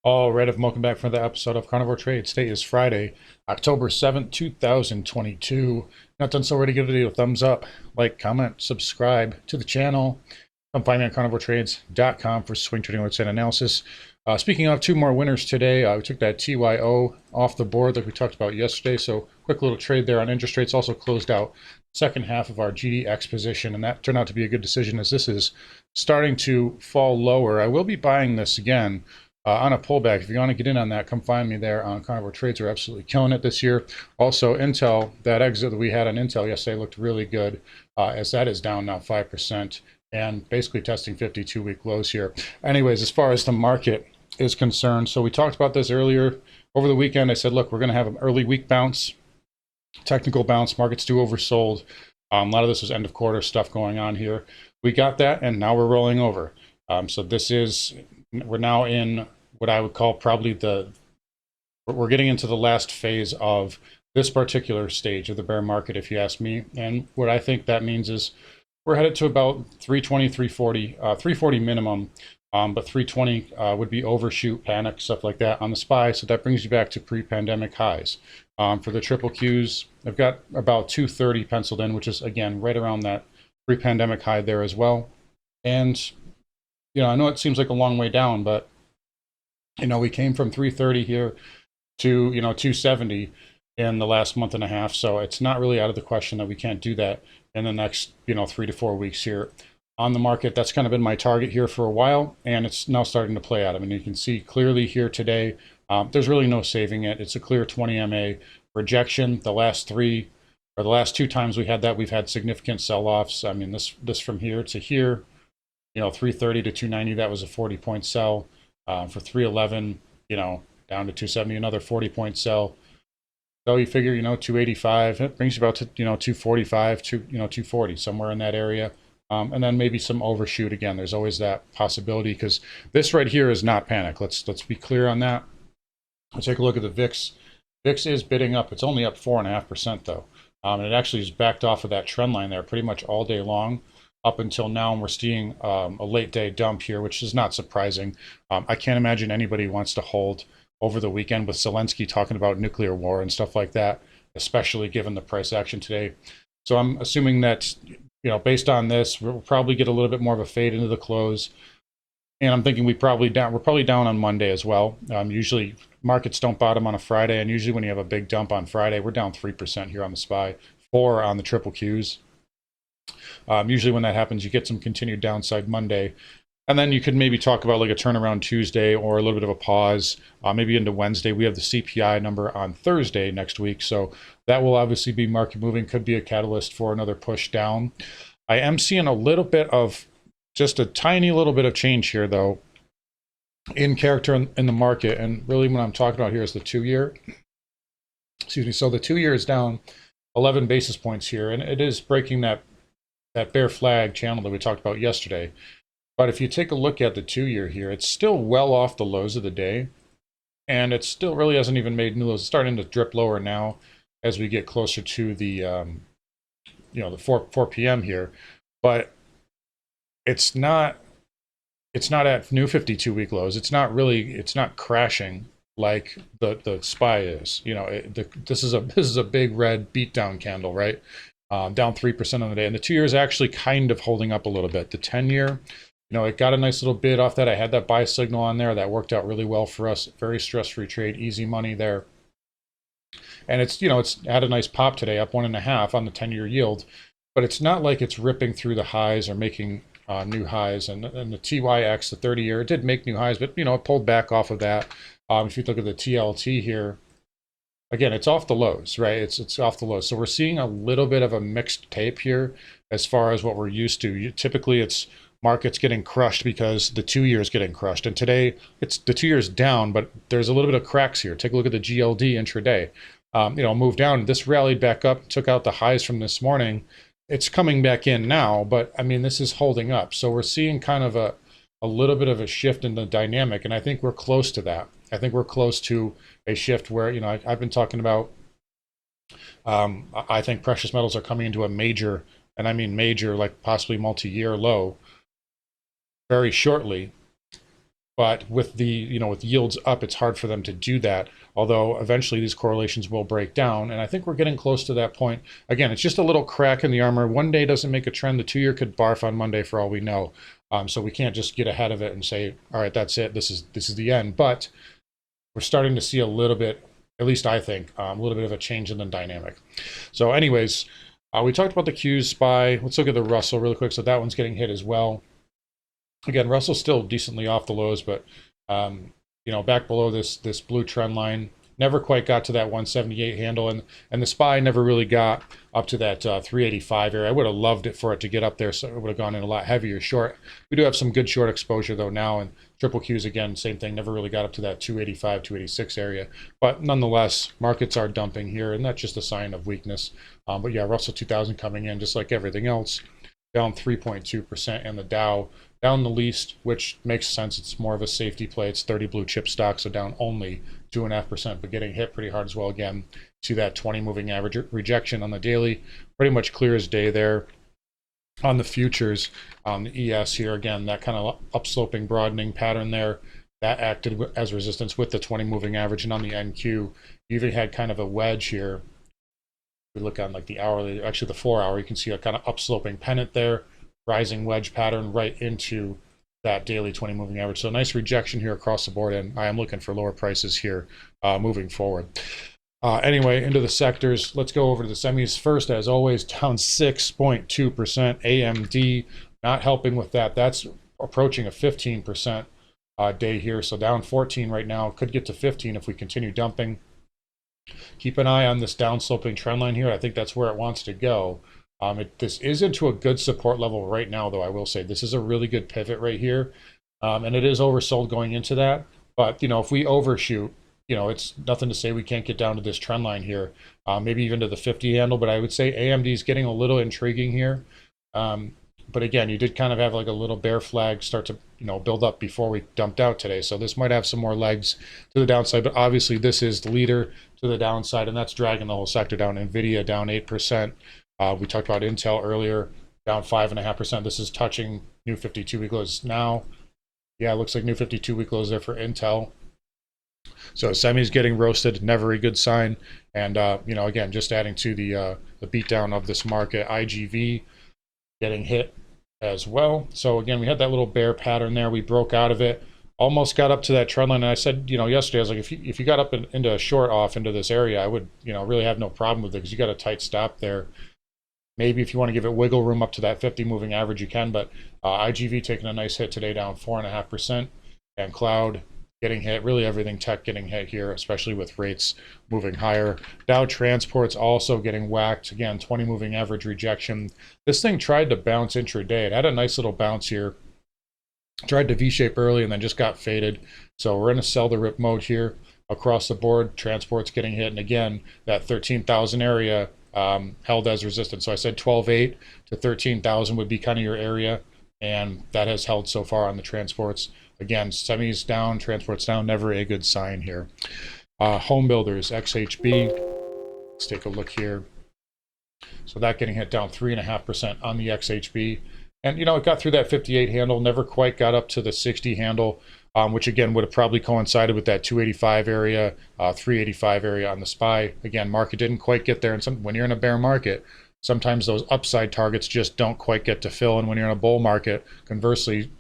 All right, welcome back for another episode of Carnivore Trades. Today is Friday, October 7th, 2022. Not done so already, give the video a thumbs up, like, comment, subscribe to the channel. Come find me on carnivoretrades.com for swing trading alerts and analysis. Speaking of, two more winners today. We took that TYO off the board like we talked about yesterday. So quick little trade there on interest rates. Also closed out second half of our GDX position, and that turned out to be a good decision as this is starting to fall lower. I will be buying this again on a pullback. If you want to get in on that, come find me there on Carnivore Trades. We're absolutely killing it this year. Also, Intel, that exit that we had on Intel yesterday looked really good, as that is down now 5% and basically testing 52-week lows here. Anyways, as far as the market is concerned, so we talked about this earlier over the weekend. I said, look, we're going to have an early week bounce, technical bounce. Markets do oversold. A lot of this was end of quarter stuff going on here. We got that, and now we're rolling over. So this is, we're now in what I would call probably we're getting into the last phase of this particular stage of the bear market, if you ask me. And what I think that means is we're headed to about 320, 340, 340 minimum, but 320 would be overshoot, panic, stuff like that on the SPY. So that brings you back to pre-pandemic highs. For the triple Qs, I've got about 230 penciled in, which is, again, right around that pre-pandemic high there as well. And, you know, I know it seems like a long way down, but we came from 330 here to, 270 in the last month and a half. So it's not really out of the question that we can't do that in the next, 3 to 4 weeks here on the market. That's kind of been my target here for a while, and it's now starting to play out. I mean, you can see clearly here today, there's really no saving it. It's a clear 20 MA rejection. The last two times we had that, we've had significant sell-offs. I mean, this from here to here, 330 to 290, that was a 40-point sell. For 311, down to 270, another 40-point sell. So you figure, 285, it brings you about to, 245, 240, somewhere in that area. And then maybe some overshoot again. There's always that possibility because this right here is not panic. Let's be clear on that. Let's take a look at the VIX. VIX is bidding up. It's only up 4.5% though. And it actually is backed off of that trend line there pretty much all day long up until now, and we're seeing a late day dump here, which is not surprising. I can't imagine anybody wants to hold over the weekend with Zelensky talking about nuclear war and stuff like that, especially given the price action today. So I'm assuming that, based on this, we'll probably get a little bit more of a fade into the close. And I'm thinking we're probably down on Monday as well. Usually markets don't bottom on a Friday, and usually when you have a big dump on Friday, we're down 3% here on the SPY, 4 on the triple Qs. Usually when that happens, you get some continued downside Monday. And then you could maybe talk about like a turnaround Tuesday or a little bit of a pause, maybe into Wednesday. We have the CPI number on Thursday next week. So that will obviously be market moving, could be a catalyst for another push down. I am seeing a little bit of, just a tiny little bit of change here though, in character in the market. And really what I'm talking about here is the 2-year. Excuse me. So the 2-year is down 11 basis points here, and it is breaking that bear flag channel that we talked about yesterday. But if you take a look at the 2-year here, it's still well off the lows of the day, and it still really hasn't even made new lows. It's starting to drip lower now as we get closer to the the 4 p.m. here, but it's not at new 52-week lows. It's not crashing like the SPY is. This is a big red beatdown candle, right? Down 3% on the day, and the 2-year is actually kind of holding up a little bit. The 10-year, it got a nice little bid off that. I had that buy signal on there. That worked out really well for us. Very stress-free trade, easy money there. And it's had a nice pop today, up 1.5 on the 10-year yield, but it's not like it's ripping through the highs or making new highs. And the TYX, the 30-year, it did make new highs, but it pulled back off of that. If you look at the TLT here, again, it's off the lows, right? It's off the lows. So we're seeing a little bit of a mixed tape here as far as what we're used to. Typically, it's markets getting crushed because the 2-year is getting crushed. And today, it's the 2-year is down, but there's a little bit of cracks here. Take a look at the GLD intraday. Moved down. This rallied back up, took out the highs from this morning. It's coming back in now, but I mean, this is holding up. So we're seeing kind of a little bit of a shift in the dynamic, and I think we're close to that. I think we're close to a shift where, I've been talking about, I think precious metals are coming into a major, and I mean major, like possibly multi-year low very shortly. But with the, with yields up, it's hard for them to do that. Although eventually these correlations will break down. And I think we're getting close to that point. Again, it's just a little crack in the armor. One day doesn't make a trend. The 2-year could barf on Monday for all we know. So we can't just get ahead of it and say, all right, that's it. This is the end. But we're starting to see a little bit, at least I think, a little bit of a change in the dynamic. So anyways, we talked about the Qs, SPY. Let's look at the Russell really quick. So that one's getting hit as well. Again, Russell's still decently off the lows, but back below this blue trend line, never quite got to that 178 handle, and the SPY never really got up to that 385 area. I would have loved it for it to get up there, so it would have gone in a lot heavier short. We do have some good short exposure though now, and triple Qs again, same thing, never really got up to that 285, 286 area. But nonetheless, markets are dumping here, and that's just a sign of weakness. But yeah, Russell 2000 coming in just like everything else, down 3.2%, and the Dow down the least, which makes sense. It's more of a safety play. It's 30 blue chip stocks, so down only 2.5%, but getting hit pretty hard as well. Again, see that 20 moving average rejection on the daily, pretty much clear as day there. On the futures, the ES here, again, that kind of upsloping broadening pattern there, that acted as resistance with the 20 moving average. And on the NQ, you even had kind of a wedge here. We look on like the hourly, actually the 4 hour, you can see a kind of upsloping pennant there, rising wedge pattern right into that daily 20 moving average. So nice rejection here across the board, and I am looking for lower prices here moving forward. Anyway, into the sectors. Let's go over to the semis first. As always, down 6.2%. AMD not helping with that. That's approaching a 15% day here. So down 14 right now. Could get to 15 if we continue dumping. Keep an eye on this downsloping trend line here. I think that's where it wants to go. This is into a good support level right now, though. I will say this is a really good pivot right here, and it is oversold going into that. But if we overshoot, it's nothing to say we can't get down to this trend line here, maybe even to the 50 handle. But I would say AMD is getting a little intriguing here. But again, you did kind of have like a little bear flag start to build up before we dumped out today. So this might have some more legs to the downside. But obviously, this is the leader to the downside, and that's dragging the whole sector down. Nvidia down 8%. We talked about Intel earlier, down 5.5%. This is touching new 52-week lows now. Yeah, it looks like new 52-week lows there for Intel. So semis getting roasted, never a good sign. And again, just adding to the beatdown of this market. IGV getting hit as well. So again, we had that little bear pattern there. We broke out of it, almost got up to that trend line. And I said, yesterday, I was like, if you got up into a short off into this area, I would, really have no problem with it because you got a tight stop there. Maybe if you want to give it wiggle room up to that 50 moving average, you can. But IGV taking a nice hit today, down 4.5%. And cloud getting hit. Really everything tech getting hit here, especially with rates moving higher. Dow transports also getting whacked. Again, 20 moving average rejection. This thing tried to bounce intraday. It had a nice little bounce here. Tried to V-shape early and then just got faded. So we're in a sell the rip mode here across the board. Transports getting hit. And again, that 13,000 area held as resistance. So I said 12.8 to 13,000 would be kind of your area, and that has held so far on the transports. Again, semis down, transports down, never a good sign here. Home builders, XHB. Let's take a look here. So that getting hit down 3.5% on the XHB. And, it got through that 58 handle, never quite got up to the 60 handle, which again would have probably coincided with that 285 area, 385 area on the SPY. Again, market didn't quite get there. And when you're in a bear market, sometimes those upside targets just don't quite get to fill. And when you're in a bull market, conversely,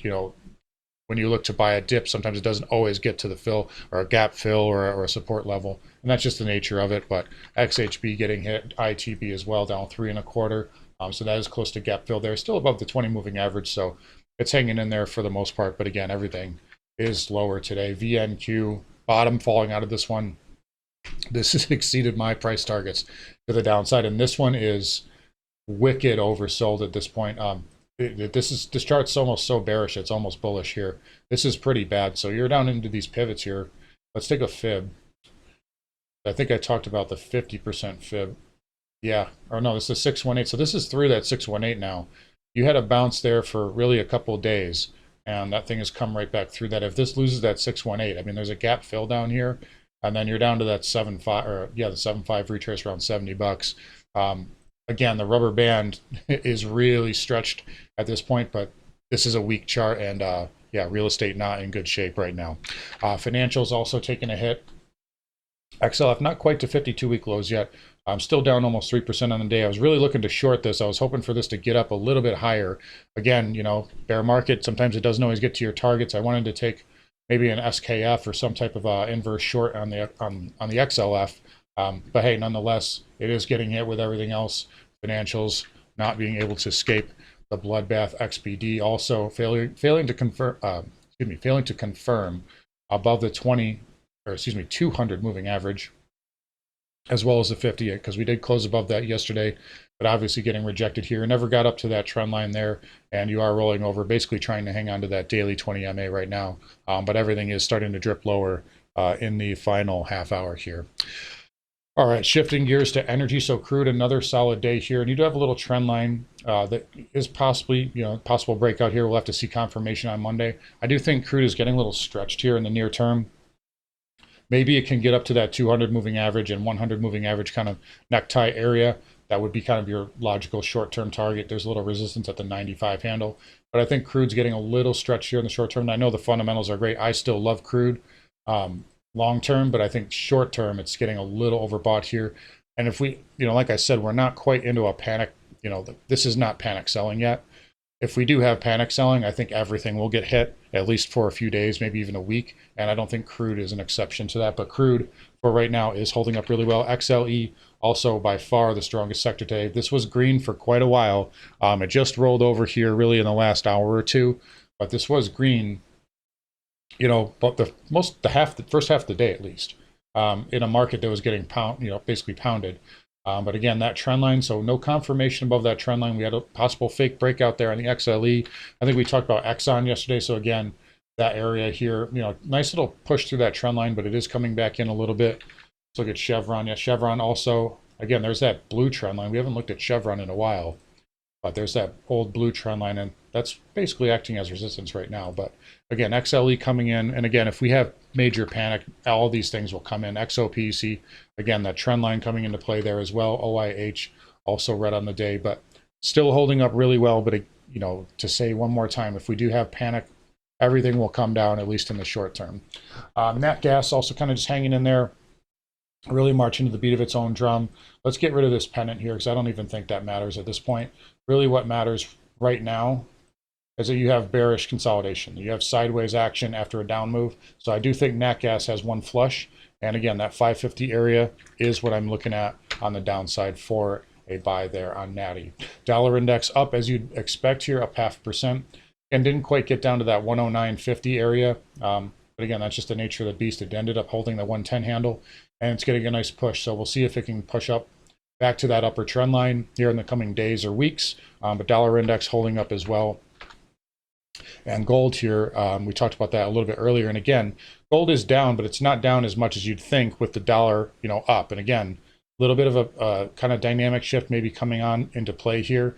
when you look to buy a dip, sometimes it doesn't always get to the fill or a gap fill or a support level. And that's just the nature of it. But XHB getting hit, ITB as well, down 3.25. So that is close to gap fill there. Still above the 20 moving average. So it's hanging in there for the most part. But again, everything is lower today. VNQ, bottom falling out of this one. This has exceeded my price targets to the downside. And this one is wicked oversold at this point. This chart's almost so bearish, it's almost bullish here. This is pretty bad. So you're down into these pivots here. Let's take a fib. I think I talked about the 50% fib. Yeah, or no, this is 618. So this is through that 618 now. You had a bounce there for really a couple of days, and that thing has come right back through that. If this loses that 618, I mean, there's a gap fill down here, and then you're down to that 7.5, or yeah, the 7.5 retrace around $70. Again, the rubber band is really stretched at this point, but this is a weak chart, and yeah, real estate not in good shape right now. Financials also taking a hit. XLF not quite to 52-week lows yet. I'm still down almost 3% on the day. I was really looking to short this. I was hoping for this to get up a little bit higher. Again, you know, bear market, sometimes it doesn't always get to your targets. I wanted to take maybe an SKF or some type of inverse short on the XLF. But hey, nonetheless, it is getting hit with everything else. Financials not being able to escape the Bloodbath XPD, also failing to confirm above the 200 moving average, as well as the 50, because we did close above that yesterday, but obviously getting rejected here. Never got up to that trend line there, and you are rolling over, basically trying to hang on to that daily 20 MA right now. But everything is starting to drip lower in the final half hour here. All right, shifting gears to energy. So crude, another solid day here, and you do have a little trend line that is possibly, you know, possible breakout here. We'll have to see confirmation on Monday. I do think crude is getting a little stretched here in the near term. Maybe it can get up to that 200 moving average and 100 moving average kind of necktie area. That would be kind of your logical short-term target. There's a little resistance at the 95 handle, but I think crude's getting a little stretched here in the short term. And I know the fundamentals are great. I still love crude long term, but I think short term it's getting a little overbought here. And if we, you know, like I said, we're not quite into a panic, you know, this is not panic selling yet. If we do have panic selling, I think everything will get hit, at least for a few days, maybe even a week. And I don't think crude is an exception to that. But crude, for right now, is holding up really well. XLE, also by far the strongest sector today. This was green for quite a while. It just rolled over here really in the last hour or two. But this was green, you know, but the first half of the day at least, in a market that was getting basically pounded. But again, that trend line, so no confirmation above that trend line. We had a possible fake breakout there on the XLE. I think we talked about Exxon yesterday. So again, that area here, you know, nice little push through that trend line, but it is coming back in a little bit. Let's look at Chevron. Yeah, Chevron also, again, there's that blue trend line. We haven't looked at Chevron in a while, but there's that old blue trend line, and that's basically acting as resistance right now. But again, XLE coming in, and again, if we have major panic, all these things will come in. XOPC, again, that trend line coming into play there as well. OIH also red on the day, but still holding up really well. But you know, to say one more time, if we do have panic, everything will come down, at least in the short term. Nat gas also kind of just hanging in there, really marching to the beat of its own drum. Let's get rid of this pennant here, because I don't even think that matters at this point. Really what matters right now is that you have bearish consolidation. You have sideways action after a down move. So I do think nat gas has one flush. And again, that 550 area is what I'm looking at on the downside for a buy there on natty. Dollar index up as you'd expect here, up 0.5%. And didn't quite get down to that 109.50 area. But again, that's just the nature of the beast. It ended up holding the 110 handle, and it's getting a nice push. So we'll see if it can push up back to that upper trend line here in the coming days or weeks. But dollar index holding up as well. And gold here, we talked about that a little bit earlier. And again, gold is down, but it's not down as much as you'd think with the dollar, you know, up. And again, a little bit of a kind of dynamic shift maybe coming on into play here.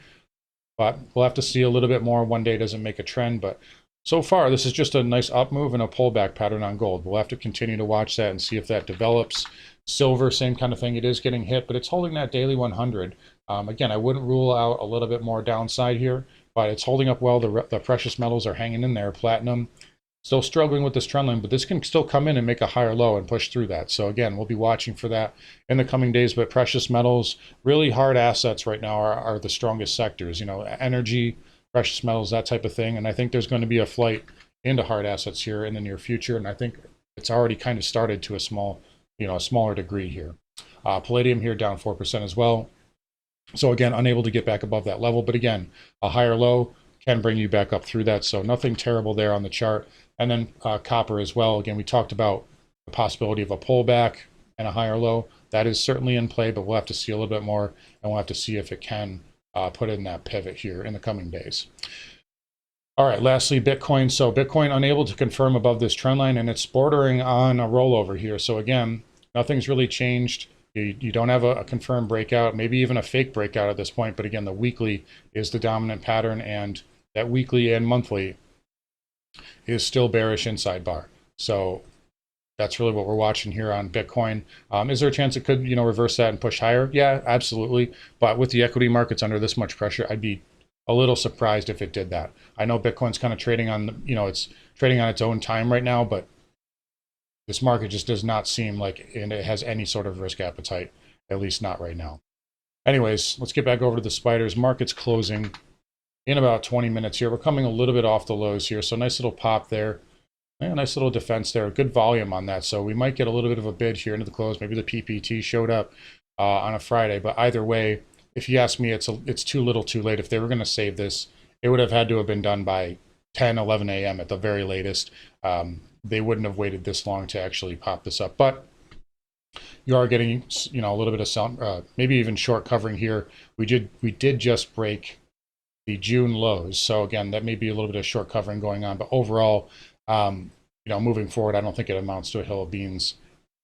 But we'll have to see a little bit more. One day doesn't make a trend, but so far this is just a nice up move and a pullback pattern on gold. We'll have to continue to watch that and see if that develops. Silver, same kind of thing. It is getting hit, but it's holding that daily 100. Again, I wouldn't rule out a little bit more downside here, but it's holding up well. The precious metals are hanging in there. Platinum still struggling with this trend line, but this can still come in and make a higher low and push through that. So again, we'll be watching for that in the coming days. But precious metals, really hard assets right now are the strongest sectors. You know, energy, precious metals, that type of thing. And I think there's going to be a flight into hard assets here in the near future. And I think it's already kind of started to a smaller degree here. Palladium here down 4% as well. So again, unable to get back above that level. But again, a higher low can bring you back up through that. So nothing terrible there on the chart. And then copper as well. Again, we talked about the possibility of a pullback and a higher low. That is certainly in play, but we'll have to see a little bit more, and we'll have to see if it can put in that pivot here in the coming days. All right, lastly, Bitcoin. So Bitcoin unable to confirm above this trend line, and it's bordering on a rollover here. So again, nothing's really changed. You don't have a confirmed breakout, maybe even a fake breakout at this point. But again, the weekly is the dominant pattern, and that weekly and monthly is still bearish inside bar. So that's really what we're watching here on Bitcoin. Is there a chance it could, reverse that and push higher? Yeah, absolutely. But with the equity markets under this much pressure, I'd be a little surprised if it did that. I know Bitcoin's kind of trading on, it's trading on its own time right now, but this market just does not seem like it has any sort of risk appetite, at least not right now. Anyways, let's get back over to the spiders. Market's closing in about 20 minutes here. We're coming a little bit off the lows here, so nice little pop there. Yeah, nice little defense there. Good volume on that, so we might get a little bit of a bid here into the close. Maybe the PPT showed up on a Friday, but either way, if you ask me, it's too little too late. If they were going to save this, it would have had to have been done by 10, 11 a.m. at the very latest. They wouldn't have waited this long to actually pop this up, but you are getting, a little bit of some, maybe even short covering here. We did just break the June lows, so again, that may be a little bit of short covering going on, but overall, moving forward, I don't think it amounts to a hill of beans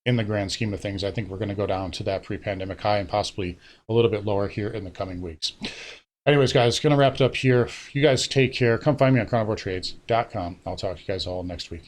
in the grand scheme of things. I think we're going to go down to that pre-pandemic high and possibly a little bit lower here in the coming weeks. Anyways, guys, going to wrap it up here. You guys take care. Come find me on carnivoretrades.com. I'll talk to you guys all next week.